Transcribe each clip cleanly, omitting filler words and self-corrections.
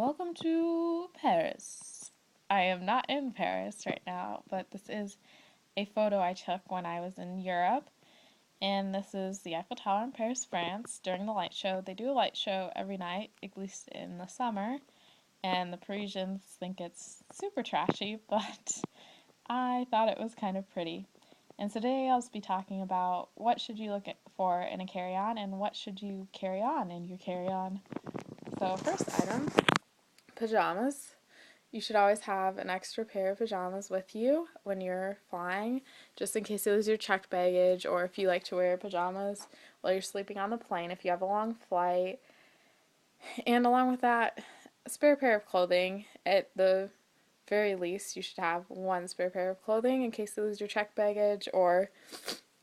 welcome to Paris. I am not in Paris right now, but this is a photo I took when I was in Europe. And this is the Eiffel Tower in Paris, France during the light show. They do a light show every night, at least in the summer. And the Parisians think it's super trashy, but I thought it was kind of pretty. And today I'll be talking about what should you look for in a carry-on and what should you carry on in your carry-on. So first item, pajamas. You should always have an extra pair of pajamas with you when you're flying, just in case you lose your checked baggage, or if you like to wear pajamas while you're sleeping on the plane if you have a long flight. And along with that, a spare pair of clothing. At the very least, you should have one spare pair of clothing in case you lose your checked baggage or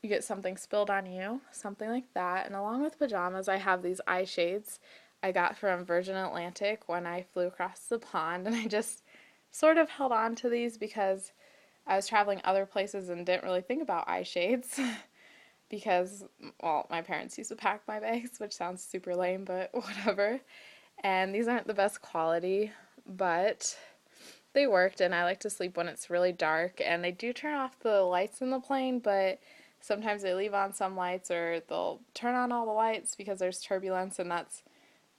you get something spilled on you, something like that. And along with pajamas, I have these eye shades I got from Virgin Atlantic when I flew across the pond, and I just sort of held on to these because I was traveling other places and didn't really think about eye shades because, well, my parents used to pack my bags, which sounds super lame, but whatever. And these aren't the best quality, but they worked, and I like to sleep when it's really dark, and they do turn off the lights in the plane, but sometimes they leave on some lights or they'll turn on all the lights because there's turbulence, and that's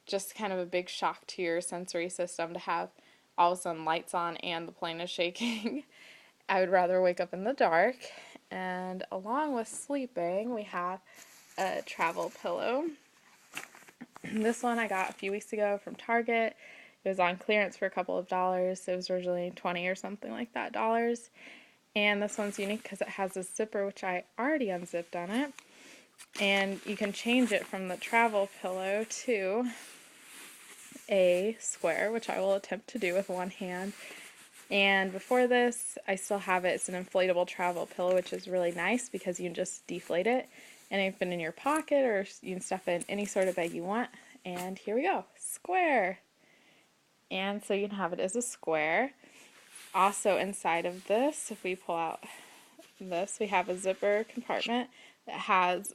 just kind of a big shock to your sensory system to have all of a sudden lights on and the plane is shaking. I would rather wake up in the dark. And along with sleeping, we have a travel pillow. This one I got a few weeks ago from Target. It was on clearance for a couple of dollars. It was originally 20 or something like that dollars. And this one's unique because it has a zipper, which I already unzipped on it. And you can change it from the travel pillow to a square, which I will attempt to do with one hand. And before this, I still have it. It's an inflatable travel pillow, which is really nice because you can just deflate it and it can fit in your pocket, or you can stuff it in any sort of bag you want. And here we go, square. And so you can have it as a square. Also inside of this, if we pull out this, we have a zipper compartment that has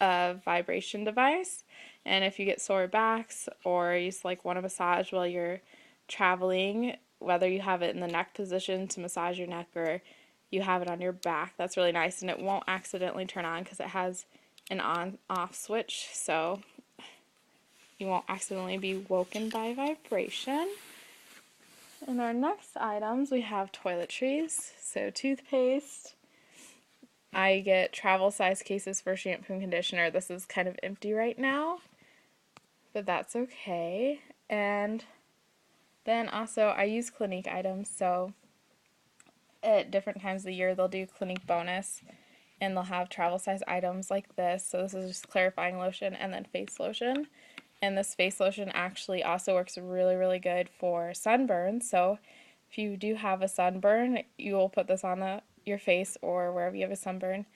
a vibration device, and if you get sore backs or you just want a massage while you're traveling, whether you have it in the neck position to massage your neck or you have it on your back, that's really nice, and it won't accidentally turn on because it has an on-off switch, so you won't accidentally be woken by vibration. In our next items, we have toiletries, so toothpaste. I get travel size cases for shampoo and conditioner. This is kind of empty right now, but that's okay. And then also I use Clinique items, so at different times of the year they'll do Clinique bonus and they'll have travel size items like this. So this is just clarifying lotion and then face lotion. And this face lotion actually also works really, really good for sunburn. So if you do have a sunburn, you will put this on your face or wherever you have a sunburn,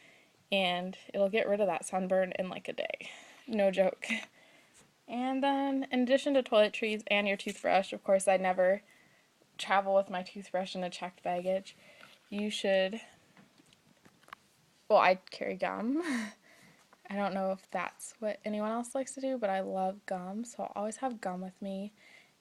and it'll get rid of that sunburn in like a day. No joke. And then, in addition to toiletries and your toothbrush, of course, I never travel with my toothbrush in a checked baggage. You should, well, I carry gum. I don't know if that's what anyone else likes to do, but I love gum, so I'll always have gum with me.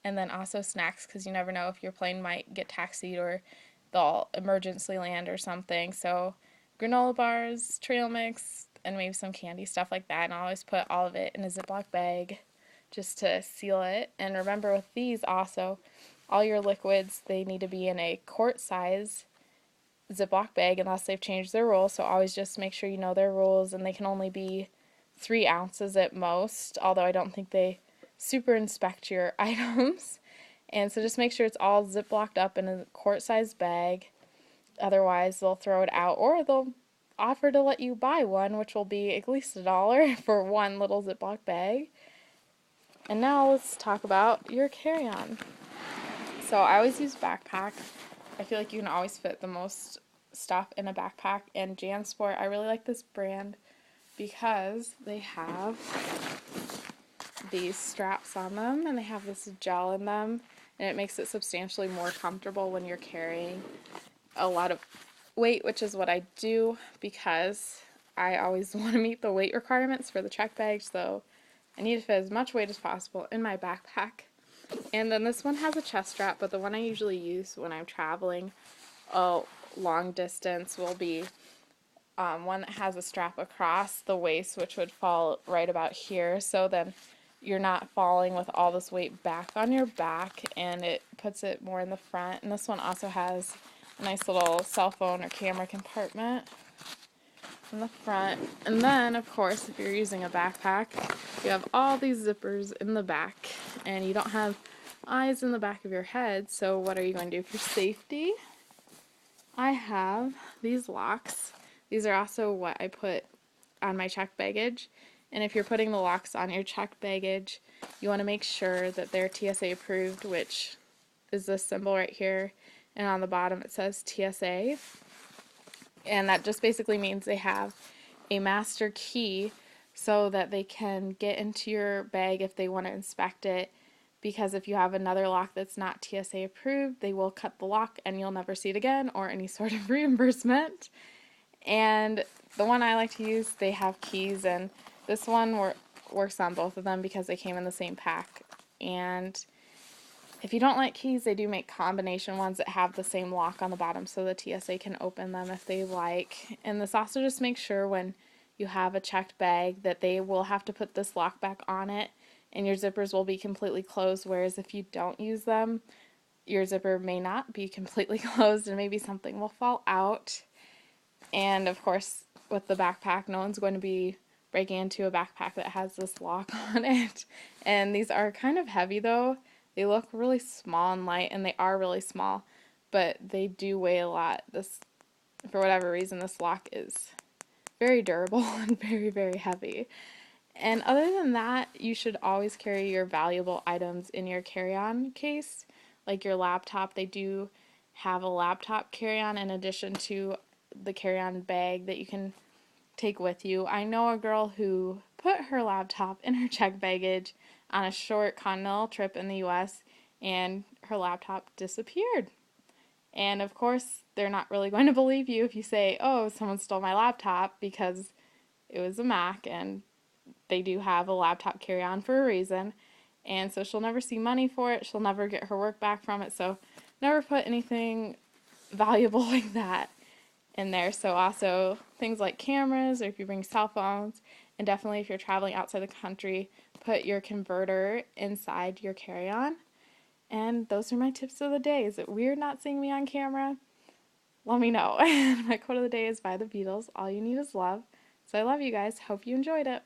And then also snacks, because you never know if your plane might get taxied or they'll emergency land or something. So granola bars, trail mix, and maybe some candy, stuff like that. And I always put all of it in a Ziploc bag just to seal it. And remember with these also, all your liquids, they need to be in a quart size Ziploc bag unless they've changed their rules. So always just make sure you know their rules, and they can only be 3 ounces at most, although I don't think they super inspect your items. And so just make sure it's all Ziplocked up in a quart-sized bag. Otherwise, they'll throw it out, or they'll offer to let you buy one, which will be at least $1 for one little Ziploc bag. And now let's talk about your carry-on. So I always use backpack. I feel like you can always fit the most stuff in a backpack. And JanSport, I really like this brand because they have these straps on them, and they have this gel in them, and it makes it substantially more comfortable when you're carrying a lot of weight, which is what I do because I always want to meet the weight requirements for the check bag, so I need to fit as much weight as possible in my backpack. And then this one has a chest strap, but the one I usually use when I'm traveling a long distance will be one that has a strap across the waist, which would fall right about here, so then you're not falling with all this weight back on your back, and it puts it more in the front. And this one also has a nice little cell phone or camera compartment in the front. And then, of course, if you're using a backpack, you have all these zippers in the back, and you don't have eyes in the back of your head, so what are you going to do for safety? I have these locks. These are also what I put on my checked baggage. And if you're putting the locks on your checked baggage, you want to make sure that they're TSA approved, which is this symbol right here. And on the bottom it says TSA. And that just basically means they have a master key so that they can get into your bag if they want to inspect it. Because if you have another lock that's not TSA approved, they will cut the lock and you'll never see it again or any sort of reimbursement. And the one I like to use, they have keys, and this one works on both of them because they came in the same pack. And if you don't like keys, they do make combination ones that have the same lock on the bottom so the TSA can open them if they like. And this also just makes sure when you have a checked bag that they will have to put this lock back on it and your zippers will be completely closed, whereas if you don't use them, your zipper may not be completely closed and maybe something will fall out. And of course, with the backpack, no one's going to be breaking into a backpack that has this lock on it. And these are kind of heavy though. They look really small and light, and they are really small, but they do weigh a lot. This, for whatever reason, this lock is very durable and very, very heavy. And other than that, you should always carry your valuable items in your carry-on case, like your laptop. They do have a laptop carry-on in addition to the carry-on bag that you can take with you. I know a girl who put her laptop in her checked baggage on a short continental trip in the US, and her laptop disappeared. And of course, they're not really going to believe you if you say, oh, someone stole my laptop, because it was a Mac, and they do have a laptop carry-on for a reason. And so she'll never see money for it. She'll never get her work back from it. So never put anything valuable like that in there. So also things like cameras, or if you bring cell phones, and definitely if you're traveling outside the country, put your converter inside your carry-on. And those are my tips of the day. Is it weird not seeing me on camera? Let me know. My quote of the day is by the Beatles, all you need is love. So I love you guys. Hope you enjoyed it.